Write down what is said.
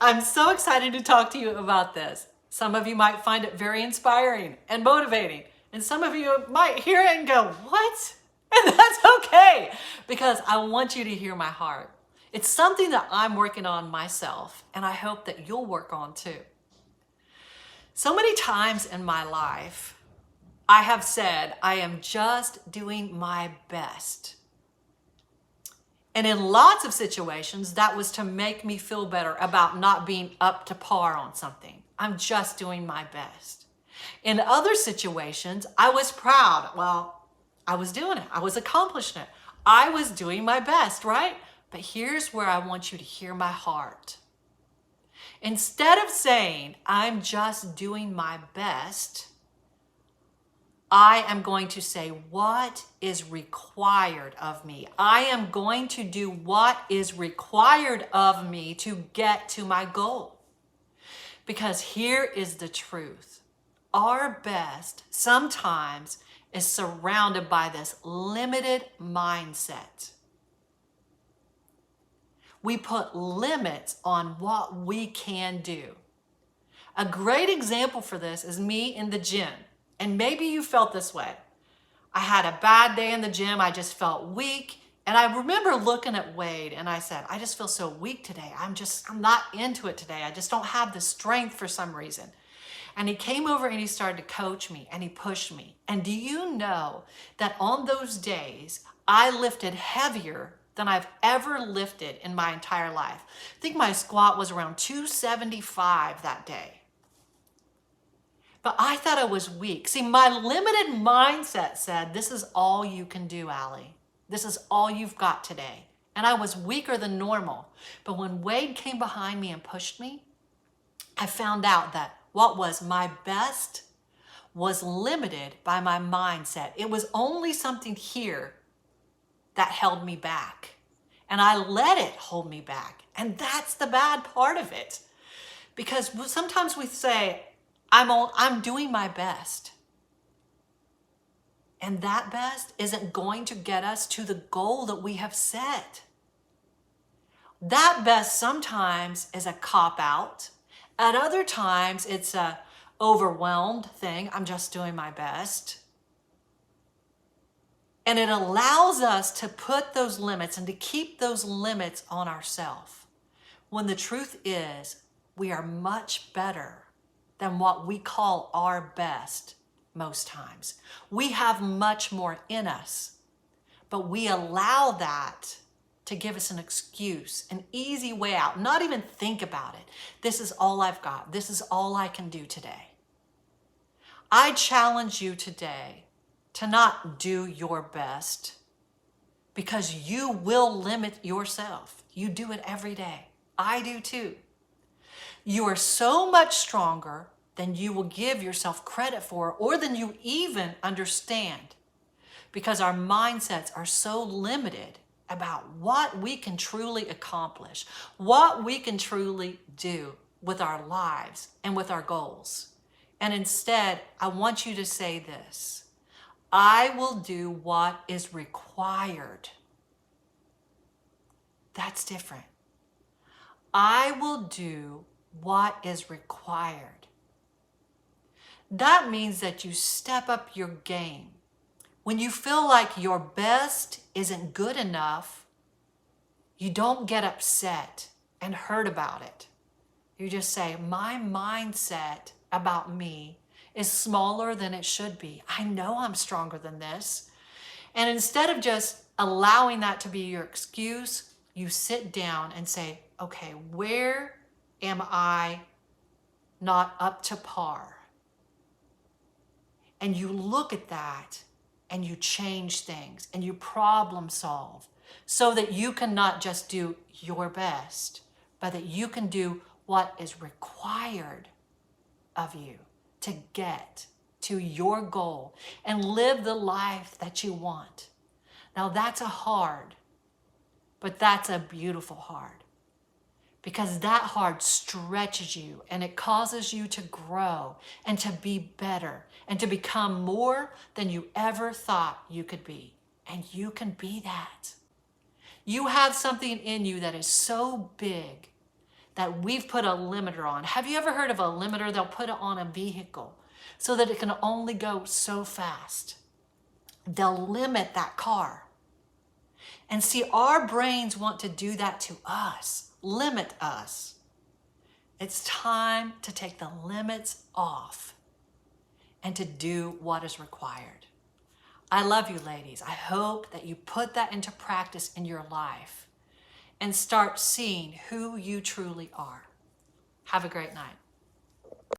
I'm so excited to talk to you about this. Some of you might find it very inspiring and motivating, and some of you might hear it and go, what? And that's okay, because I want you to hear my heart. It's something that I'm working on myself, and I hope that you'll work on too. So many times in my life, I have said, I am just doing my best. And in lots of situations, that was to make me feel better about not being up to par on something. I'm just doing my best. In other situations, I was proud. Well, I was doing it. I was accomplishing it. I was doing my best, right? But here's where I want you to hear my heart. Instead of saying, I'm just doing my best, I am going to say what is required of me. I am going to do what is required of me to get to my goal. Because here is the truth. Our best sometimes is surrounded by this limited mindset. We put limits on what we can do. A great example for this is me in the gym. And maybe you felt this way. I had a bad day in the gym. I just felt weak. And I remember looking at Wade and I said, I just feel so weak today. I'm not into it today. I just don't have the strength for some reason. And he came over and he started to coach me and he pushed me. And do you know that on those days, I lifted heavier than I've ever lifted in my entire life. I think my squat was around 275 that day. But I thought I was weak. See, my limited mindset said, this is all you can do, Allie. This is all you've got today. And I was weaker than normal. But when Wade came behind me and pushed me, I found out that what was my best was limited by my mindset. It was only something here that held me back. And I let it hold me back. And that's the bad part of it. Because sometimes we say, I'm doing my best. And that best isn't going to get us to the goal that we have set. That best sometimes is a cop-out. At other times, it's a overwhelmed thing. I'm just doing my best. And it allows us to put those limits and to keep those limits on ourselves. When the truth is, we are much better than what we call our best most times. We have much more in us, but we allow that to give us an excuse, an easy way out, not even think about it. This is all I've got. This is all I can do today. I challenge you today to not do your best because you will limit yourself. You do it every day. I do too. You are so much stronger than you will give yourself credit for or than you even understand, because our mindsets are so limited about what we can truly accomplish, what we can truly do with our lives and with our goals. And instead, I want you to say this: I will do what is required. That's different. I will do what is required. That means that you step up your game. When you feel like your best isn't good enough, you don't get upset and hurt about it. You just say, my mindset about me is smaller than it should be. I know I'm stronger than this. And instead of just allowing that to be your excuse, you sit down and say, okay, where am I not up to par? And you look at that and you change things and you problem solve so that you can not just do your best, but that you can do what is required of you to get to your goal and live the life that you want. Now that's a hard, but that's a beautiful hard. Because that hard stretches you and it causes you to grow and to be better and to become more than you ever thought you could be. And you can be that. You have something in you that is so big that we've put a limiter on. Have you ever heard of a limiter? They'll put it on a vehicle so that it can only go so fast. They'll limit that car. And see, our brains want to do that to us, limit us. It's time to take the limits off and to do what is required. I love you, ladies. I hope that you put that into practice in your life and start seeing who you truly are. Have a great night.